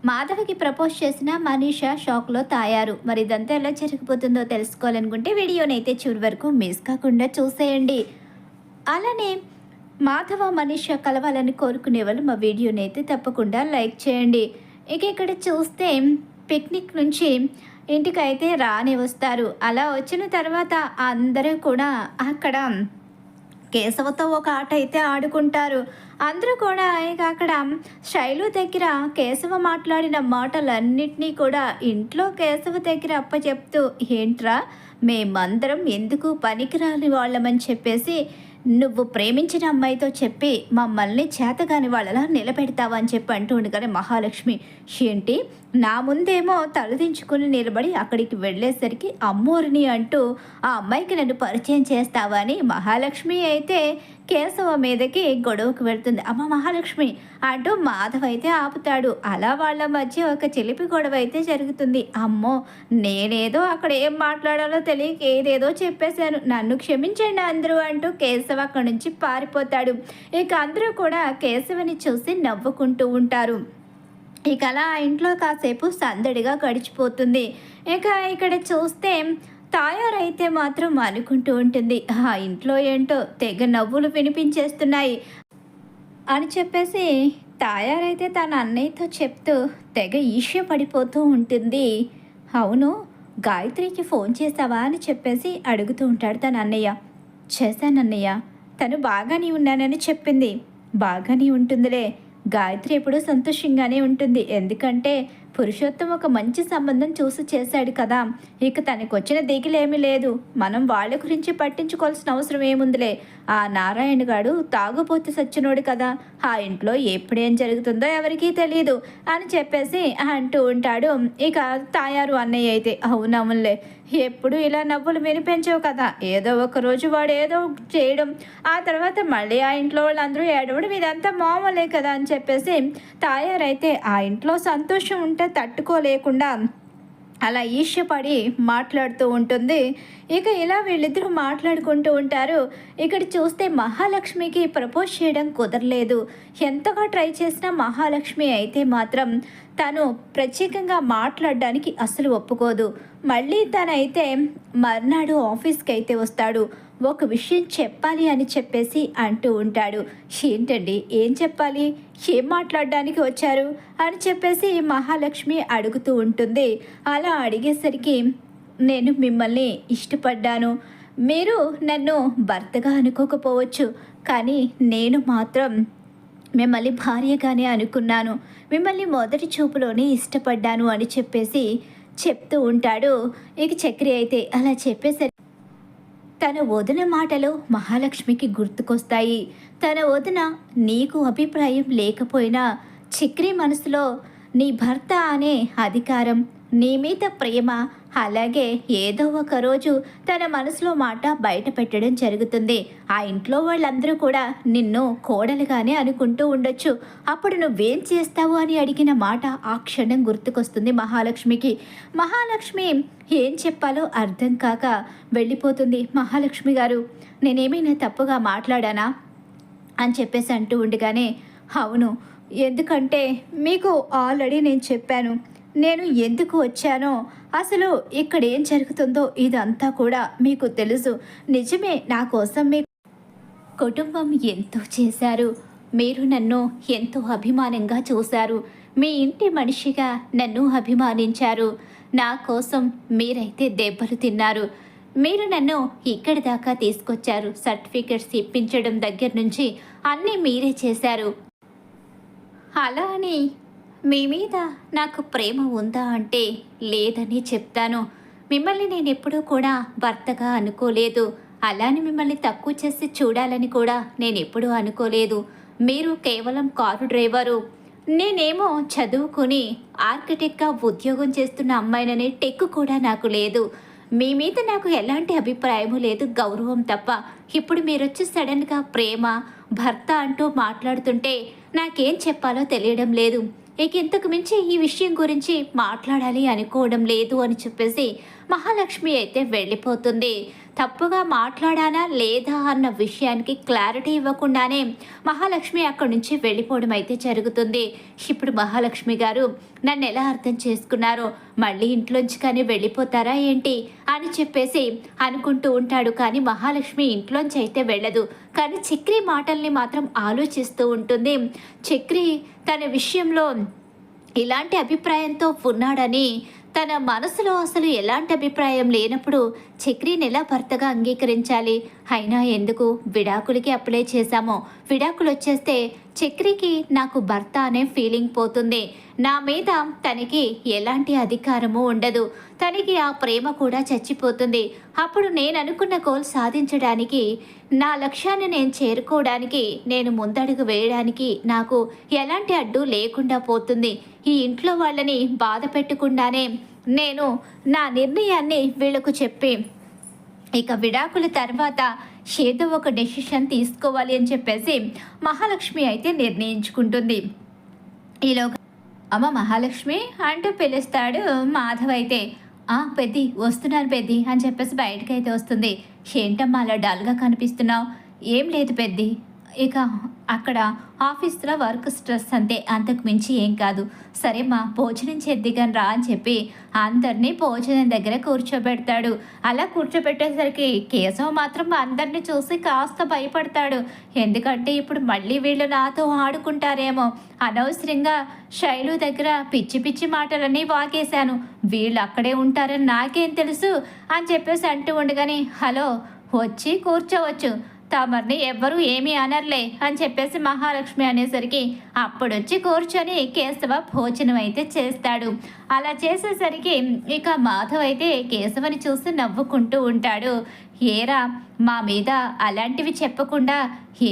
మాధవికి propose చేసిన మనీషా షాక్లో తాయారు. మరి ఇదంతా ఎలా జరిగిపోతుందో తెలుసుకోవాలనుకుంటే వీడియోనైతే చివరి వరకు మిస్ కాకుండా చూసేయండి. అలానే మాధవ మనీషా కలవాలని కోరుకునే వాళ్ళు మా వీడియోనైతే తప్పకుండా లైక్ చేయండి. ఇక ఇక్కడ చూస్తే పిక్నిక్ నుంచి ఇంటికైతే రాని వస్తారు. అలా వచ్చిన తర్వాత అందరూ కూడా అక్కడ కేశవతో ఒక ఆట అయితే ఆడుకుంటారు. అందరూ కూడా ఇక అక్కడ శైలు దగ్గర కేశవ మాట్లాడిన మాటలన్నిటినీ కూడా ఇంట్లో కేశవ దగ్గర అప్పచెప్తూ, ఏంట్రా మేమందరం ఎందుకు పనికిరాని వాళ్ళమని చెప్పేసి నువ్వు ప్రేమించిన అమ్మాయితో చెప్పి మమ్మల్ని చేతగాని వాళ్ళలా నిలబెడతావా అని చెప్పి అంటూ ఉండగానే మహాలక్ష్మి, ఏంటి నా ముందేమో తలదించుకుని నిలబడి అక్కడికి వెళ్ళేసరికి అమ్మోరిని అంటూ ఆ అమ్మాయికి నన్ను పరిచయం చేస్తావా అని మహాలక్ష్మి అయితే కేశవ మీదకి గొడవకు వెళ్తుంది. అమ్మ మహాలక్ష్మి అంటూ మాధవ్ అయితే ఆపుతాడు. అలా వాళ్ళ మధ్య ఒక చిలిపి గొడవ అయితే జరుగుతుంది. అమ్మో నేనేదో అక్కడ ఏం మాట్లాడాలో తెలియక ఏదేదో చెప్పేశాను, నన్ను క్షమించండి అందరూ అంటూ కేశవ అక్కడి నుంచి పారిపోతాడు. ఇక అందరూ కూడా కేశవని చూసి నవ్వుకుంటూ ఉంటారు. ఇక అలా ఆ ఇంట్లో కాసేపు సందడిగా గడిచిపోతుంది. ఇక ఇక్కడ చూస్తే తాయారైతే మాత్రం అనుకుంటూ ఉంటుంది, ఆ ఇంట్లో ఏంటో తెగ నవ్వులు వినిపించేస్తున్నాయి అని చెప్పేసి తాయారైతే తన అన్నయ్యతో చెప్తూ తెగ ఈర్ష్య పడిపోతూ ఉంటుంది. అవును గాయత్రికి ఫోన్ చేసావా అని చెప్పేసి అడుగుతూ ఉంటాడు తన అన్నయ్య. చేశానన్నయ్య, తను బాగానే ఉన్నానని చెప్పింది. బాగానే ఉంటుందిలే, గాయత్రి ఎప్పుడూ సంతోషంగానే ఉంటుంది. ఎందుకంటే పురుషోత్తం ఒక మంచి సంబంధం చూసి చేశాడు కదా, ఇక తనకు వచ్చిన దిగులేమీ లేదు. మనం వాళ్ళ గురించి పట్టించుకోవాల్సిన అవసరం ఏముందిలే. ఆ నారాయణ గాడు తాగుపోతే సచ్చినోడు కదా, ఆ ఇంట్లో ఎప్పుడేం జరుగుతుందో ఎవరికీ తెలియదు అని చెప్పేసి అంటూ ఉంటాడు. ఇక తాయారు అన్నయ్య అయితే, అవునవునులే, ఎప్పుడు ఇలా నవ్వులు వినిపించవు కదా, ఏదో ఒక రోజు వాడు ఏదో చేయడం, ఆ తర్వాత మళ్ళీ ఆ ఇంట్లో వాళ్ళందరూ ఏడవడం, ఇదంతా మామూలే కదా అని చెప్పేసి తాయారైతే ఆ ఇంట్లో సంతోషం ఉంటే తట్టుకోలేకుండా అలా ఈర్ష్యపడి మాట్లాడుతూ ఉంటుంది. ఇక ఇలా వీళ్ళిద్దరూ మాట్లాడుకుంటూ ఉంటారు. ఇక్కడ చూస్తే మహాలక్ష్మికి ప్రపోజ్ చేయడం కుదరలేదు. ఎంతగా ట్రై చేసినా మహాలక్ష్మి అయితే మాత్రం తను ప్రత్యేకంగా మాట్లాడడానికి అసలు ఒప్పుకోదు. మళ్ళీ తనైతే మర్నాడు ఆఫీస్కి అయితే వస్తాడు. ఒక విషయం చెప్పాలి అని చెప్పేసి అంటూ ఉంటాడు. ఏంటండి ఏం చెప్పాలి, ఏం మాట్లాడడానికి వచ్చారు అని చెప్పేసి మహాలక్ష్మి అడుగుతూ ఉంటుంది. అలా అడిగేసరికి నేను మిమ్మల్ని ఇష్టపడ్డాను, మీరు నన్ను భర్తగా అనుకోకపోవచ్చు, కానీ నేను మాత్రం మిమ్మల్ని భార్యగానే అనుకున్నాను, మిమ్మల్ని మొదటి చూపులోనే ఇష్టపడ్డాను అని చెప్పేసి చెప్తూ ఉంటాడు. ఇక చక్రి అయితే అలా చెప్పేసరికి తన వదిన మాటలు మహాలక్ష్మికి గుర్తుకొస్తాయి. తన వదిన నీకు అభిప్రాయం లేకపోయినా చక్రి మనసులో నీ భర్త అనే అధికారం, నీ మీద ప్రేమ, అలాగే ఏదో ఒక రోజు తన మనసులో మాట బయట పెట్టడం జరుగుతుంది. ఆ ఇంట్లో వాళ్ళందరూ కూడా నిన్ను కోడలుగానే అనుకుంటూ ఉండొచ్చు. అప్పుడు నువ్వేం చేస్తావు అని అడిగిన మాట ఆ క్షణం గుర్తుకొస్తుంది మహాలక్ష్మికి. మహాలక్ష్మి ఏం చెప్పాలో అర్థం కాక వెళ్ళిపోతుంది. మహాలక్ష్మి గారు నేనేమైనా తప్పుగా మాట్లాడానా అని చెప్పేసి అంటూ ఉండగానే, అవును, ఎందుకంటే మీకు ఆల్రెడీ నేను చెప్పాను నేను ఎందుకు వచ్చానో, అసలు ఇక్కడ ఏం జరుగుతుందో ఇదంతా కూడా మీకు తెలుసు. నిజమే, నా కోసం మీ కుటుంబం ఎంతో చేశారు, మీరు నన్ను ఎంతో అభిమానంగా చూశారు, మీ ఇంటి మనిషిగా నన్ను అభిమానించారు. నా కోసం మీరైతే దెబ్బలు తిన్నారు, మీరు నన్ను ఇక్కడి దాకా తీసుకొచ్చారు, సర్టిఫికెట్స్ ఇప్పించడం దగ్గర నుంచి అన్నీ మీరే చేశారు. అలా అని మీ మీద నాకు ప్రేమ ఉందా అంటే లేదని చెప్తాను. మిమ్మల్ని నేను ఎప్పుడూ కూడా భర్తగా అనుకోలేదు, అలానే మిమ్మల్ని తక్కువ చేసి చూడాలని కూడా నేను ఎప్పుడూ అనుకోలేదు. మీరు కేవలం కారు డ్రైవరు, నేనేమో చదువుకొని ఆర్కిటెక్ట్గా ఉద్యోగం చేస్తున్న అమ్మాయిననే టెక్కు కూడా నాకు లేదు. మీ మీద నాకు ఎలాంటి అభిప్రాయము లేదు, గౌరవం తప్ప. ఇప్పుడు మీరొచ్చి సడన్గా ప్రేమ భర్త అంటూ మాట్లాడుతుంటే నాకేం చెప్పాలో తెలియడం లేదు. ఇక ఇంతకు మించి ఈ విషయం గురించి మాట్లాడాలి అనుకోవడం లేదు అని చెప్పేసి మహాలక్ష్మి అయితే వెళ్ళిపోతుంది. తప్పుగా మాట్లాడానా లేదా అన్న విషయానికి క్లారిటీ ఇవ్వకుండానే మహాలక్ష్మి అక్కడి నుంచి వెళ్ళిపోవడం అయితే జరుగుతుంది. ఇప్పుడు మహాలక్ష్మి గారు నన్ను ఎలా అర్థం చేసుకున్నారో, మళ్ళీ ఇంట్లోంచి కానీ వెళ్ళిపోతారా ఏంటి అని చెప్పేసి అనుకుంటూ ఉంటాడు. కానీ మహాలక్ష్మి ఇంట్లోంచి అయితే వెళ్ళదు. కానీ చక్రి మాటల్ని మాత్రం ఆలోచిస్తూ ఉంటుంది. చక్రి తన విషయంలో ఇలాంటి అభిప్రాయంతో ఉన్నాడని తన మనసులో అసలు ఎలాంటి అభిప్రాయం లేనప్పుడు చక్రిని ఎలా భర్తగా అంగీకరించాలి? అయినా ఎందుకు విడాకులకి అప్లై చేశామో, విడాకులు వచ్చేస్తే చక్రికి నాకు భర్త అనే ఫీలింగ్ పోతుంది. నా మీద తనకి ఎలాంటి అధికారము ఉండదు. తనకి ఆ ప్రేమ కూడా చచ్చిపోతుంది. అప్పుడు నేను అనుకున్న గోల్ సాధించడానికి, నా లక్ష్యాన్ని నేను చేరుకోవడానికి, నేను ముందడుగు వేయడానికి నాకు ఎలాంటి అడ్డు లేకుండా పోతుంది. ఈ ఇంట్లో వాళ్ళని బాధ పెట్టకుండానే నేను నా నిర్ణయాన్ని వీళ్ళకు చెప్పి ఇక విడాకుల తర్వాత ఏదో ఒక డెసిషన్ తీసుకోవాలి అని చెప్పేసి మహాలక్ష్మి అయితే నిర్ణయించుకుంటుంది. ఈలోగా అమ్మ మహాలక్ష్మి అంటూ పిలుస్తాడు మాధవ్ అయితే. పెద్ది వస్తున్నాను పెద్ది అని చెప్పేసి బయటకైతే వస్తుంది. ఏంటమ్మా అలా డల్గా కనిపిస్తున్నావు? ఏం లేదు పెద్ది, ఇక అక్కడ ఆఫీస్లో వర్క్ స్ట్రెస్ అంతే, అంతకు మించి ఏం కాదు. సరే మా భోజనం చేద్దిగాని రా అని చెప్పి అందరినీ భోజనం దగ్గర కూర్చోబెడతాడు. అలా కూర్చోబెట్టేసరికి కేశవ్ మాత్రం అందరినీ చూసి కాస్త భయపడతాడు. ఎందుకంటే ఇప్పుడు మళ్ళీ వీళ్ళు నాతో ఆడుకుంటారేమో, అనవసరంగా శైలు దగ్గర పిచ్చి పిచ్చి మాటలన్నీ వాగేశాను, వీళ్ళు అక్కడే ఉంటారని నాకేం తెలుసు అని చెప్పేసి అంటూ ఉండగానే హలో వచ్చి కూర్చోవచ్చు, తమర్ని ఎవ్వరూ ఏమీ అనర్లే అని చెప్పేసి మహాలక్ష్మి అనేసరికి అప్పుడొచ్చి కూర్చొని కేశవ భోజనం అయితే చేస్తాడు. అలా చేసేసరికి ఇక మాధవ్ అయితే కేశవని చూసి నవ్వుకుంటూ ఉంటాడు. ఏరా మా మీద అలాంటివి చెప్పకుండా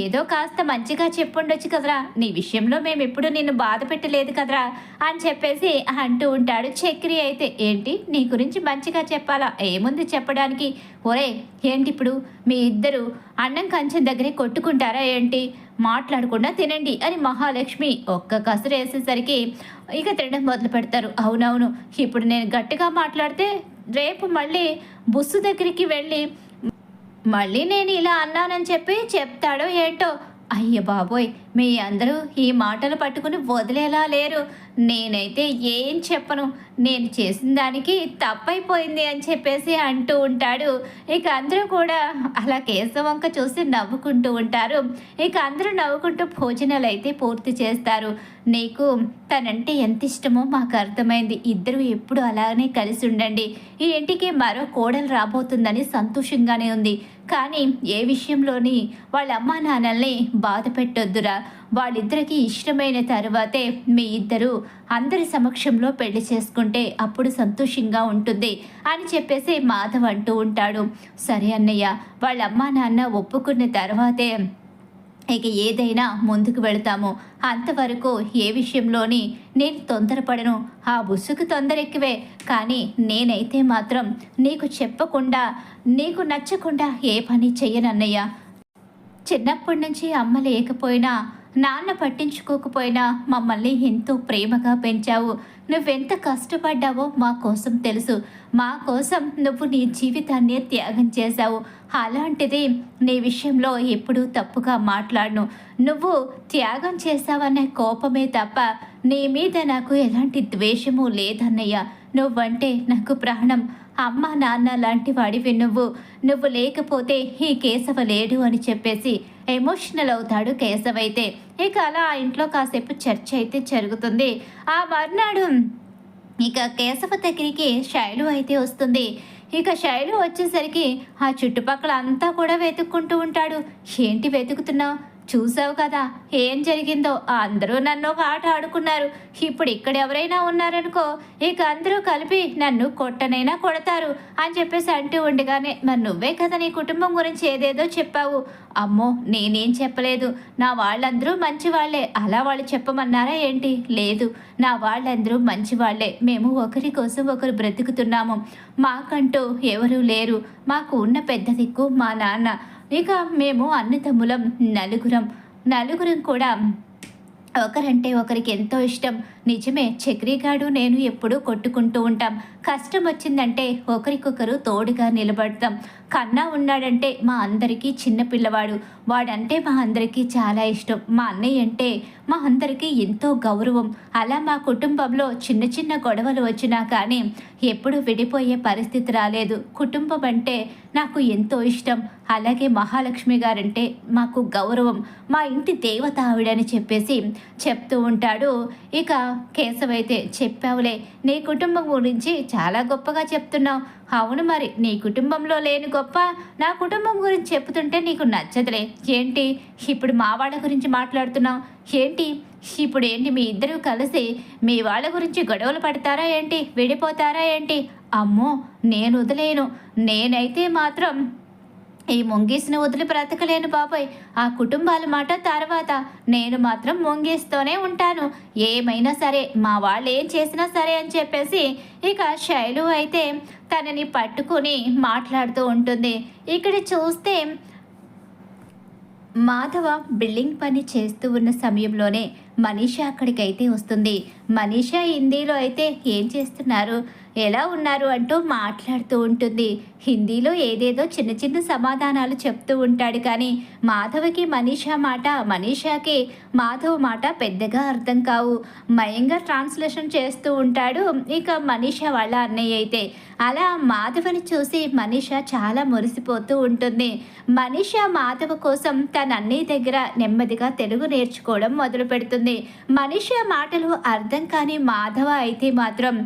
ఏదో కాస్త మంచిగా చెప్పుండొచ్చు కదరా, నీ విషయంలో మేము ఎప్పుడు నిన్ను బాధ పెట్టలేదు కదరా అని చెప్పేసి అంటూ ఉంటాడు. చక్రి అయితే ఏంటి నీ గురించి మంచిగా చెప్పాలా, ఏముంది చెప్పడానికి, ఒరే ఏంటి ఇప్పుడు మీ ఇద్దరు అన్నం కంచెం దగ్గరే కొట్టుకుంటారా ఏంటి, మాట్లాడకుండా తినండి అని మహాలక్ష్మి ఒక్క కసురు వేసేసరికి ఇక తినడం మొదలు పెడతారు. అవునవును, ఇప్పుడు నేను గట్టిగా మాట్లాడితే రేపు మళ్ళీ బుస్సు దగ్గరికి వెళ్ళి మళ్ళీ నేను ఇలా అన్నానని చెప్పి చెప్తాడో ఏంటో. అయ్య బాబోయ్, మీ అందరూ ఈ మాటలు పట్టుకుని వదిలేలా లేరు. నేనైతే ఏం చెప్పను, నేను చేసిన దానికి తప్పైపోయింది అని చెప్పేసి అంటూ ఉంటాడు. ఇక అందరూ కూడా అలా కేశవంక చూసి నవ్వుకుంటూ ఉంటారు. ఇక అందరూ నవ్వుకుంటూ భోజనాలు అయితే పూర్తి చేస్తారు. నీకు తనంటే ఎంత ఇష్టమో మాకు అర్థమైంది, ఇద్దరు ఎప్పుడు అలానే కలిసి ఉండండి. ఈ ఇంటికి మరో కోడలు రాబోతుందని సంతోషంగానే ఉంది, కానీ ఏ విషయంలోని వాళ్ళ అమ్మా నాన్నల్ని బాధ పెట్టొద్దురా. వాళ్ళిద్దరికీ ఇష్టమైన తర్వాతే మీ ఇద్దరు అందరి సమక్షంలో పెళ్లి చేసుకుంటే అప్పుడు సంతోషంగా ఉంటుంది అని చెప్పేసి మాధవ్ అంటూ ఉంటాడు. సరే అన్నయ్య, వాళ్ళ అమ్మా నాన్న ఒప్పుకున్న తర్వాతే ఇక ఏదైనా ముందుకు వెళతాము, అంతవరకు ఏ విషయంలోని నేను తొందరపడను. ఆ బుస్సుకు తొందర ఎక్కువే, కానీ నేనైతే మాత్రం నీకు చెప్పకుండా నీకు నచ్చకుండా ఏ పని చెయ్యనన్నయ్య. చిన్నప్పటి నుంచి అమ్మ లేకపోయినా నాన్న పట్టించుకోకపోయినా మమ్మల్ని ఎంతో ప్రేమగా పెంచావు. నువ్వెంత కష్టపడ్డావో మా కోసం తెలుసు. మా కోసం నువ్వు నీ జీవితాన్ని త్యాగం చేశావు. అలాంటిది నీ విషయంలో ఎప్పుడూ తప్పుగా మాట్లాడను. నువ్వు త్యాగం చేశావనే కోపమే తప్ప నీ మీద నాకు ఎలాంటి ద్వేషము లేదన్నయ్య. నువ్వంటే నాకు ప్రాణం. అమ్మ నాన్న లాంటి వాడివి నువ్వు లేకపోతే ఈ కేశవ లేడు అని చెప్పేసి ఎమోషనల్ అవుతాడు కేశవ్ అయితే. ఇక అలా ఆ ఇంట్లో కాసేపు చర్చ అయితే జరుగుతుంది. ఆ మర్నాడు ఇక కేశవ దగ్గరికి శైలు అయితే వస్తుంది. ఇక శైలు వచ్చేసరికి ఆ చుట్టుపక్కల అంతా కూడా వెతుక్కుంటూ ఉంటాడు. ఏంటి వెతుకుతున్నావు, చూసావు కదా ఏం జరిగిందో, అందరూ నన్ను ఒక ఆట ఆడుకున్నారు. ఇప్పుడు ఇక్కడ ఎవరైనా ఉన్నారనుకో ఇక అందరూ కలిపి నన్ను కొట్టనైనా కొడతారు అని చెప్పేసి అంటూ ఉండగానే, మరి నువ్వే కదా నీ కుటుంబం గురించి ఏదేదో చెప్పావు. అమ్మో నేనేం చెప్పలేదు, నా వాళ్ళందరూ మంచి వాళ్ళే. అలా వాళ్ళు చెప్పమన్నారా ఏంటి? లేదు, నా వాళ్ళందరూ మంచి వాళ్ళే. మేము ఒకరి కోసం ఒకరు బ్రతుకుతున్నాము. మాకంటూ ఎవరూ లేరు. మాకు ఉన్న పెద్ద దిక్కు మా నాన్న. ఇక మేము అన్నదమ్ములం నలుగురం కూడా ఒకరంటే ఒకరికి ఎంతో ఇష్టం. నిజమే, చక్రిగాడు నేను ఎప్పుడూ కొట్టుకుంటూ ఉంటాం. కష్టం వచ్చిందంటే ఒకరికొకరు తోడుగా నిలబడతాం. కన్నా ఉన్నాడంటే మా అందరికీ చిన్న పిల్లవాడు. వాడంటే మా అందరికీ చాలా ఇష్టం. మా అన్నయ్య అంటే మా అందరికీ ఎంతో గౌరవం. అలా మా కుటుంబంలో చిన్న చిన్న గొడవలు వచ్చినా కానీ ఎప్పుడు విడిపోయే పరిస్థితి రాలేదు. కుటుంబం అంటే నాకు ఎంతో ఇష్టం. అలాగే మహాలక్ష్మి గారంటే మాకు గౌరవం. మా ఇంటి దేవత ఆవిడని చెప్పేసి చెప్తూ ఉంటాడు. ఇక కేశవైతే, చెప్పావులే, నీ కుటుంబం గురించి చాలా గొప్పగా చెప్తున్నావు. అవును, మరి నీ కుటుంబంలో లేని గొప్ప నా కుటుంబం గురించి చెప్తుంటే నీకు నచ్చదులే. ఏంటి ఇప్పుడు మా వాళ్ళ గురించి మాట్లాడుతున్నావు ఏంటి? ఇప్పుడు ఏంటి మీ ఇద్దరు కలిసి మీ వాళ్ళ గురించి గొడవలు పడతారా ఏంటి? విడిపోతారా ఏంటి? అమ్మో, నేను వదిలేను. నేనైతే మాత్రం ఈ ముంగీస్ని వదిలి బ్రతకలేను బాబాయ్. ఆ కుటుంబాల మాట తర్వాత, నేను మాత్రం ముంగీస్తూనే ఉంటాను. ఏమైనా సరే, మా వాళ్ళు ఏం చేసినా సరే అని చెప్పేసి ఇక శైలు అయితే తనని పట్టుకొని మాట్లాడుతూ ఉంటుంది. ఇక్కడ చూస్తే మాధవ బిల్డింగ్ పని చేస్తూ ఉన్న సమయంలోనే మనీషా అక్కడికైతే వస్తుంది. మనీషా హిందీలో అయితే ఏం చేస్తున్నారు, ఎలా ఉన్నారు అంటూ మాట్లాడుతూ ఉంటుంది. హిందీలో ఏదేదో చిన్న చిన్న సమాధానాలు చెప్తూ ఉంటాడు. కానీ మాధవకి మనీషా మాట, మనీషాకి మాధవ్ మాట పెద్దగా అర్థం కావు. మయంగా ట్రాన్స్లేషన్ చేస్తూ ఉంటాడు ఇక మనీషా వాళ్ళ అన్నయ్య అయితే. అలా మాధవని చూసి మనీషా చాలా మురిసిపోతూ ఉంటుంది. మనీషా మాధవ కోసం తన అన్నయ్య దగ్గర నెమ్మదిగా తెలుగు నేర్చుకోవడం మొదలు పెడుతుంది. మనీషా మాటలు అర్థం కాని మాధవ అయితే మాత్రం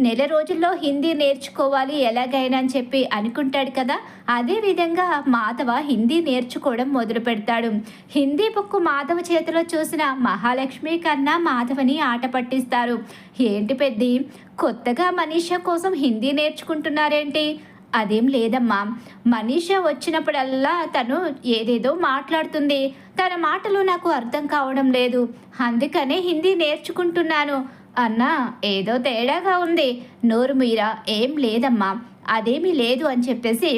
నెల రోజుల్లో హిందీ నేర్చుకోవాలి ఎలాగైనా అని చెప్పి అనుకుంటాడు కదా. అదేవిధంగా మాధవ హిందీ నేర్చుకోవడం మొదలు పెడతాడు. హిందీ బుక్ మాధవ చేతిలో చూసిన మహాలక్ష్మి కన్నా మాధవని ఆట పట్టిస్తారు. ఏంటి పెద్ది, కొత్తగా మనీషా కోసం హిందీ నేర్చుకుంటున్నారేంటి? అదేం లేదమ్మా, మనీషా వచ్చినప్పుడల్లా తను ఏదేదో మాట్లాడుతుంది. తన మాటలు నాకు అర్థం కావడం లేదు, అందుకనే హిందీ నేర్చుకుంటున్నాను అన్నా. ఏదో తేడాగా ఉంది, నోరు మీరా. ఏం లేదమ్మా, అదేమీ లేదు అని చెప్పేసి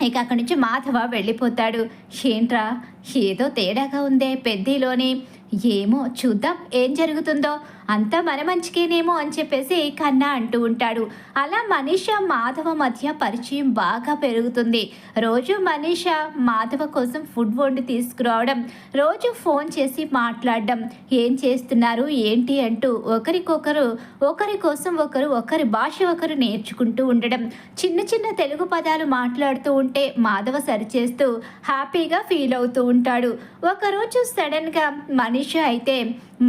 ఇక అక్కడి నుంచి మాధవ వెళ్ళిపోతాడు. ఏంట్రా, ఏదో తేడాగా ఉందే పెద్దిలోని, ఏమో చూద్దాం ఏం జరుగుతుందో, అంతా మన మంచికేనేమో అని చెప్పేసి కన్నా అంటూ ఉంటాడు. అలా మనీషా మాధవ మధ్య పరిచయం బాగా పెరుగుతుంది. రోజు మనీషా మాధవ కోసం ఫుడ్ వండి తీసుకురావడం, రోజు ఫోన్ చేసి మాట్లాడడం, ఏం చేస్తున్నారు ఏంటి అంటూ ఒకరికొకరు, ఒకరి కోసం ఒకరు, ఒకరి భాష ఒకరు నేర్చుకుంటూ ఉండడం, చిన్న చిన్న తెలుగు పదాలు మాట్లాడుతూ ఉంటే మాధవ సరిచేస్తూ హ్యాపీగా ఫీల్ అవుతూ ఉంటాడు. ఒకరోజు సడన్గా మనీషా అయితే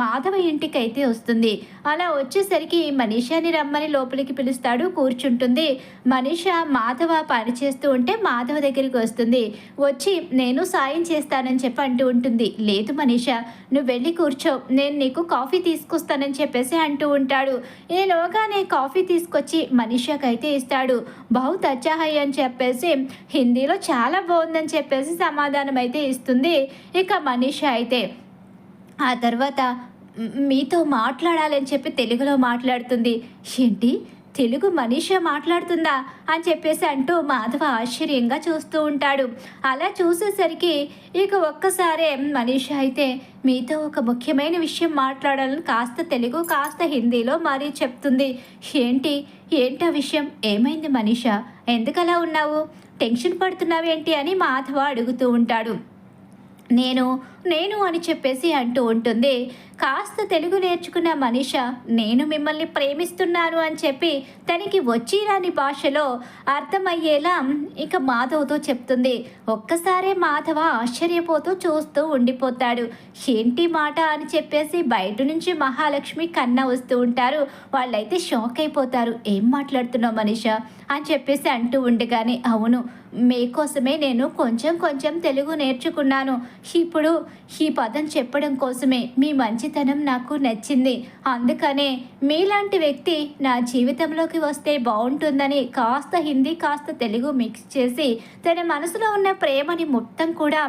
మాధవ ఇంటికైతే వస్తుంది. అలా వచ్చేసరికి మనీషాని రమ్మని లోపలికి పిలుస్తాడు. కూర్చుంటుంది. మనీషా మాధవ పని చేస్తూ ఉంటే మాధవ దగ్గరికి వస్తుంది. వచ్చి నేను సాయం చేస్తానని చెప్పి అంటూ ఉంటుంది. లేదు మనీషా, నువ్వు వెళ్ళి కూర్చో, నేను నీకు కాఫీ తీసుకొస్తానని చెప్పేసి అంటూ ఉంటాడు. ఈలోగానే కాఫీ తీసుకొచ్చి మనీషాకైతే ఇస్తాడు. బహుత్ అచ్చా హై అని చెప్పేసి హిందీలో చాలా బాగుందని చెప్పేసి సమాధానం అయితే ఇస్తుంది ఇక మనీషా అయితే. ఆ తర్వాత మీతో మాట్లాడాలని చెప్పి తెలుగులో మాట్లాడుతుంది. ఏంటి, తెలుగు మనీషా మాట్లాడుతుందా అని చెప్పేసి అంటూ మాధవ ఆశ్చర్యంగా చూస్తూ ఉంటాడు. అలా చూసేసరికి ఇక ఒక్కసారే మనీషా అయితే మీతో ఒక ముఖ్యమైన విషయం మాట్లాడాలని కాస్త తెలుగు కాస్త హిందీలో మరీ చెప్తుంది. ఏంటి ఏంటి ఆ విషయం, ఏమైంది మనీషా, ఎందుకలా ఉన్నావు, టెన్షన్ పడుతున్నావేంటి అని మాధవ అడుగుతూ ఉంటాడు. నేను నేను అని చెప్పేసి అంటూ ఉంటుంది. కాస్త తెలుగు నేర్చుకున్న మనీషా నేను మిమ్మల్ని ప్రేమిస్తున్నాను అని చెప్పి తనకి వచ్చి రాని భాషలో అర్థమయ్యేలా ఇక మాధవ్తో చెప్తుంది. ఒక్కసారే మాధవ ఆశ్చర్యపోతూ చూస్తూ ఉండిపోతాడు. ఏంటి మాట అని చెప్పేసి బయట నుంచి మహాలక్ష్మి కన్నా వస్తూ ఉంటారు. వాళ్ళైతే షాక్ అయిపోతారు. ఏం మాట్లాడుతున్నావు మనీషా అని చెప్పేసి అంటూ ఉండగానే, అవును, మీకోసమే నేను కొంచెం కొంచెం తెలుగు నేర్చుకున్నాను. ఇప్పుడు ఈ పదం చెప్పడం కోసమే, మీ మంచితనం నాకు నచ్చింది, అందుకనే మీలాంటి వ్యక్తి నా జీవితంలోకి వస్తే బాగుంటుందని కాస్త హిందీ కాస్త తెలుగు మిక్స్ చేసి తన మనసులో ఉన్న ప్రేమని మొత్తం కూడా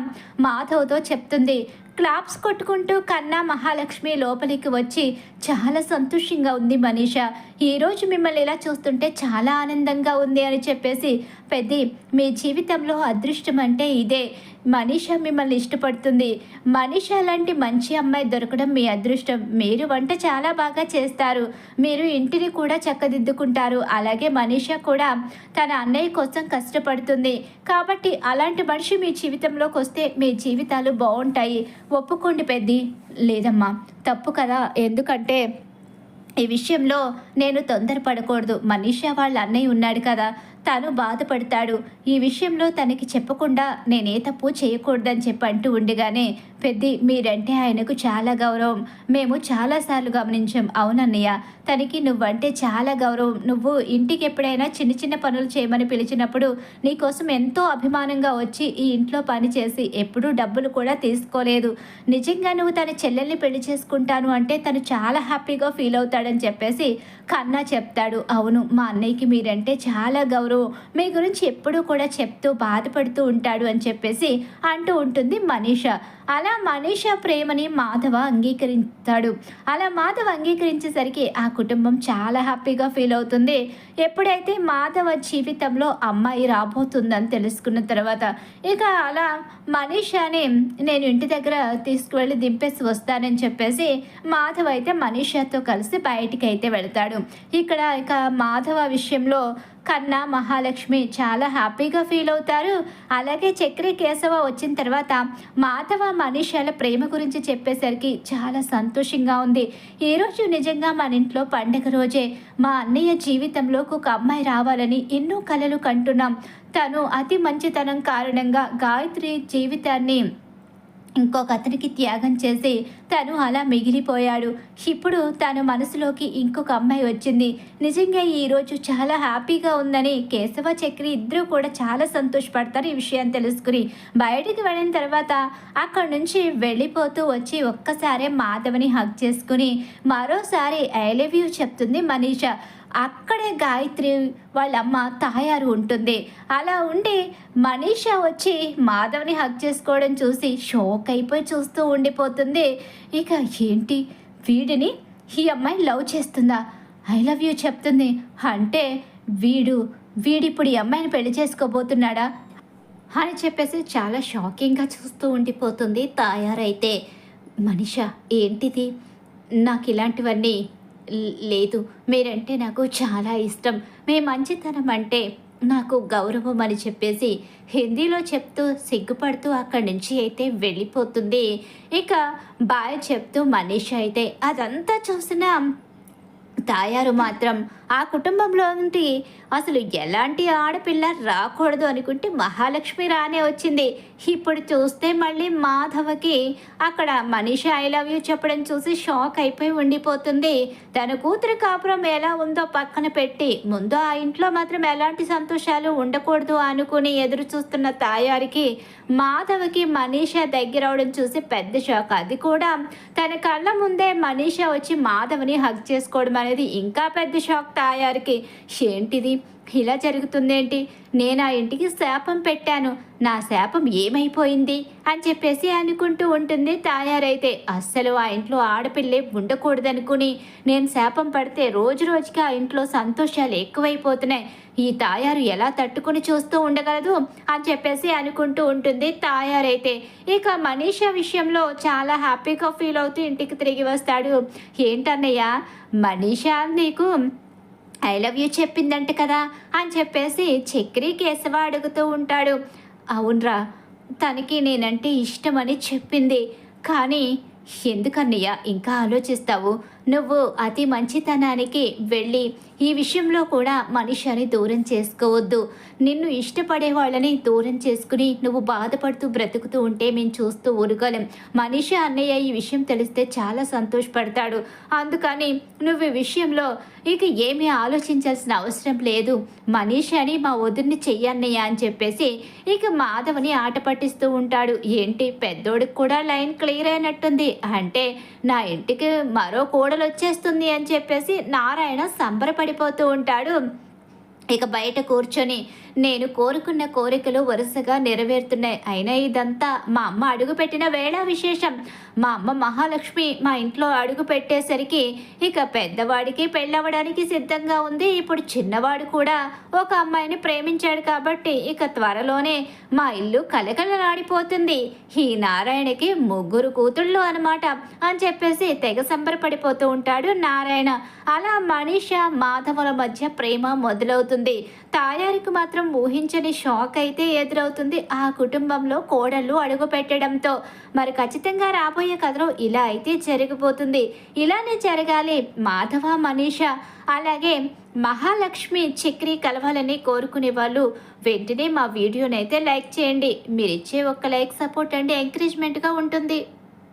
మాధవ్తో చెప్తుంది. క్లాప్స్ కొట్టుకుంటూ కన్నా మహాలక్ష్మి లోపలికి వచ్చి చాలా సంతోషంగా ఉంది మనీషా, ఈరోజు మిమ్మల్ని ఇలా చూస్తుంటే చాలా ఆనందంగా ఉంది అని చెప్పేసి, పెద్ది మీ జీవితంలో అదృష్టం అంటే ఇదే. మనీష మిమ్మల్ని ఇష్టపడుతుంది. మనీష లాంటి మంచి అమ్మాయి దొరకడం మీ అదృష్టం. మీరు వంట చాలా బాగా చేస్తారు. మీరు ఇంటిని కూడా చక్కదిద్దుకుంటారు. అలాగే మనీష కూడా తన అన్నయ్య కోసం కష్టపడుతుంది. కాబట్టి అలాంటి మనిషి మీ జీవితంలోకి వస్తే మీ జీవితాలు బాగుంటాయి. ఒప్పుకోండి పెద్ది. లేదమ్మా, తప్పు కదా. ఎందుకంటే ఈ విషయంలో నేను తొందరపడకూడదు. మనీషా వాళ్ళ అన్నయ్య ఉన్నాడు కదా, తను బాధపడతాడు. ఈ విషయంలో తనకి చెప్పకుండా నేనే తప్పు చేయకూడదని చెప్పి అంటూ ఉండగానే, పెద్ది మీరంటే ఆయనకు చాలా గౌరవం. మేము చాలాసార్లు గమనించాం. అవునన్నయ్య, తనకి నువ్వంటే చాలా గౌరవం. నువ్వు ఇంటికి ఎప్పుడైనా చిన్న చిన్న పనులు చేయమని పిలిచినప్పుడు నీకోసం ఎంతో అభిమానంగా వచ్చి ఈ ఇంట్లో పని చేసి ఎప్పుడూ డబ్బులు కూడా తీసుకోలేదు. నిజంగా నువ్వు తన చెల్లెల్ని పెళ్లి చేసుకుంటాను అంటే తను చాలా హ్యాపీగా ఫీల్ అవుతాడని చెప్పేసి కన్నా చెప్తాడు. అవును, మా అన్నయ్యకి మీరంటే చాలా గౌరవం. మీ గురించి ఎప్పుడూ కూడా చెప్తూ బాధపడుతూ ఉంటాడు అని చెప్పేసి అంటూ ఉంటుంది మనీష. అలా మనీష ప్రేమని మాధవ అంగీకరిస్తాడు. అలా మాధవ అంగీకరించేసరికి ఆ కుటుంబం చాలా హ్యాపీగా ఫీల్ అవుతుంది. ఎప్పుడైతే మాధవ జీవితంలో అమ్మాయి రాబోతుందని తెలుసుకున్న తర్వాత ఇక అలా మనీషాని నేను ఇంటి దగ్గర తీసుకువెళ్ళి దింపేసి వస్తానని చెప్పేసి మాధవ అయితే మనీషాతో కలిసి బయటికి అయితే వెళ్తాడు. ఇక్కడ ఇక మాధవ విషయంలో కన్నా మహాలక్ష్మి చాలా హ్యాపీగా ఫీల్ అవుతారు. అలాగే చక్రి కేశవ వచ్చిన తర్వాత మాధవ మనీషాల ప్రేమ గురించి చెప్పేసరికి చాలా సంతోషంగా ఉంది. ఈరోజు నిజంగా మన ఇంట్లో పండగ రోజే. మా అన్నయ్య జీవితంలోకి ఒక అమ్మాయి రావాలని ఎన్నో కలలు కంటున్నాం. తను అతి మంచితనం కారణంగా గాయత్రి జీవితాన్ని ఇంకొక అతనికి త్యాగం చేసి తను అలా మిగిలిపోయాడు. ఇప్పుడు తన మనసులోకి ఇంకొక అమ్మాయి వచ్చింది. నిజంగా ఈరోజు చాలా హ్యాపీగా ఉందని కేశవ చక్రి ఇద్దరూ కూడా చాలా సంతోషపడతారు. ఈ విషయం తెలుసుకుని బయటికి వెళ్ళిన తర్వాత అక్కడి నుంచి వెళ్ళిపోతూ వచ్చి ఒక్కసారే మాధవని హగ్ చేసుకుని మరోసారి ఐ లవ్ యూ చెప్తుంది మనీష. అక్కడే గాయత్రి వాళ్ళమ్మ తాయారు ఉంటుంది. అలా ఉండి మనీష వచ్చి మాధవ్ని హగ్ చేసుకోవడం చూసి షోక్ అయిపోయి చూస్తూ ఉండిపోతుంది. ఇక ఏంటి, వీడిని ఈ అమ్మాయి లవ్ చేస్తుందా, ఐ లవ్ యూ చెప్తుంది అంటే వీడిప్పుడు ఈ అమ్మాయిని పెళ్లి చేసుకోబోతున్నాడా అని చెప్పేసి చాలా షాకింగ్గా చూస్తూ ఉండిపోతుంది తాయారైతే. మనీష ఏంటిది, నాకు ఇలాంటివన్నీ లేదు. మీరంటే నాకు చాలా ఇష్టం. మీ మంచితనం అంటే నాకు గౌరవం అని చెప్పేసి హిందీలో చెప్తూ సిగ్గుపడుతూ అక్కడి నుంచి అయితే వెళ్ళిపోతుంది. ఇక బాయ్ చెప్తూ మనీష అయితే అదంతా చూసిన తాయారు మాత్రం ఆ కుటుంబంలో నుండి అసలు ఎలాంటి ఆడపిల్ల రాకూడదు అనుకుంటే మహాలక్ష్మి రానే వచ్చింది. ఇప్పుడు చూస్తే మళ్ళీ మాధవకి అక్కడ మనీష ఐ లవ్ యూ చెప్పడం చూసి షాక్ అయిపోయి ఉండిపోతుంది. తన కూతురు కాపురం ఎలా ఉందో పక్కన పెట్టి ముందు ఆ ఇంట్లో మాత్రం ఎలాంటి సంతోషాలు ఉండకూడదు అనుకుని ఎదురు చూస్తున్న తాయారికి మాధవకి మనీష దగ్గర అవడం చూసి పెద్ద షాక్. అది కూడా తన కళ్ళ ముందే మనీష వచ్చి మాధవని హగ్ చేసుకోవడం అనేది ఇంకా పెద్ద షాక్ తాయారికి. ఏంటిది, ఇలా జరుగుతుందేంటి, నేను ఆ ఇంటికి శాపం పెట్టాను, నా శాపం ఏమైపోయింది అని చెప్పేసి అనుకుంటూ ఉంటుంది తాయారైతే. అస్సలు ఆ ఇంట్లో ఆడపిల్లే ఉండకూడదనుకుని నేను శాపం పడితే రోజు రోజుకి ఆ ఇంట్లో సంతోషాలు ఎక్కువైపోతున్నాయి. ఈ తాయారు ఎలా తట్టుకుని చూస్తూ ఉండగలదు అని చెప్పేసి అనుకుంటూ ఉంటుంది తాయారైతే. ఇక మనీష విషయంలో చాలా హ్యాపీగా ఫీల్ అవుతూ ఇంటికి తిరిగి వస్తాడు. ఏంటన్నయ్య, మనీష నీకు ఐ లవ్ యూ చెప్పిందంట కదా అని చెప్పేసి చక్రి కేశవ అడుగుతూ ఉంటాడు. అవునరా, తనకి నేనంటే ఇష్టమని చెప్పింది. కానీ ఎందుకన్నయ్య ఇంకా ఆలోచిస్తావు? నువ్వు అతి మంచితనానికి వెళ్ళి ఈ విషయంలో కూడా మనిషిని దూరం చేసుకోవద్దు. నిన్ను ఇష్టపడే వాళ్ళని దూరం చేసుకుని నువ్వు బాధపడుతూ బ్రతుకుతూ ఉంటే మేము చూస్తూ ఊరుకోలేం. మనిషి అన్నయ్య ఈ విషయం తెలిస్తే చాలా సంతోషపడతాడు. అందుకని నువ్వు ఈ విషయంలో ఇక ఏమీ ఆలోచించాల్సిన అవసరం లేదు. మనీషని మా వదిన్ని చెయ్యన్నయ్య అని చెప్పేసి ఇక మాధవని ఆట పట్టిస్తూ ఉంటాడు. ఏంటి, పెద్దోడికి కూడా లైన్ క్లియర్ అయినట్టుంది. అంటే నా ఇంటికి మరో కోడలు వచ్చేస్తుంది అని చెప్పేసి నారాయణ సంబరపడిపోతూ ఉంటాడు. ఇక బయట కూర్చొని నేను కోరుకున్న కోరికలు వరుసగా నెరవేరుతున్నాయి. అయినా ఇదంతా మా అమ్మ అడుగుపెట్టిన వేళ విశేషం. మా అమ్మ మహాలక్ష్మి మా ఇంట్లో అడుగు పెట్టేసరికి ఇక పెద్దవాడికి పెళ్ళవడానికి సిద్ధంగా ఉంది. ఇప్పుడు చిన్నవాడు కూడా ఒక అమ్మాయిని ప్రేమించాడు కాబట్టి ఇక త్వరలోనే మా ఇల్లు కలకలలాడిపోతుంది. ఈ నారాయణకి 3 కూతుళ్ళు అనమాట అని చెప్పేసి తెగ సంబరపడిపోతూ ఉంటాడు నారాయణ. అలా మనీష మాధవుల మధ్య ప్రేమ మొదలవుతుంది. తాయారికి మాత్రం ఊహించని షాక్ అయితే ఎదురవుతుంది ఆ కుటుంబంలో కోడళ్ళు అడుగు పెట్టడంతో. మరి ఖచ్చితంగా రాబోయే కథలో ఇలా అయితే జరిగిపోతుంది. ఇలానే జరగాలి. మాధవ మనీష అలాగే మహాలక్ష్మి చక్రి కలవాలని కోరుకునే వాళ్ళు వెంటనే మా వీడియోనైతే లైక్ చేయండి. మీరిచ్చే ఒక్క లైక్ సపోర్ట్ అండి ఎంకరేజ్మెంట్గా ఉంటుంది.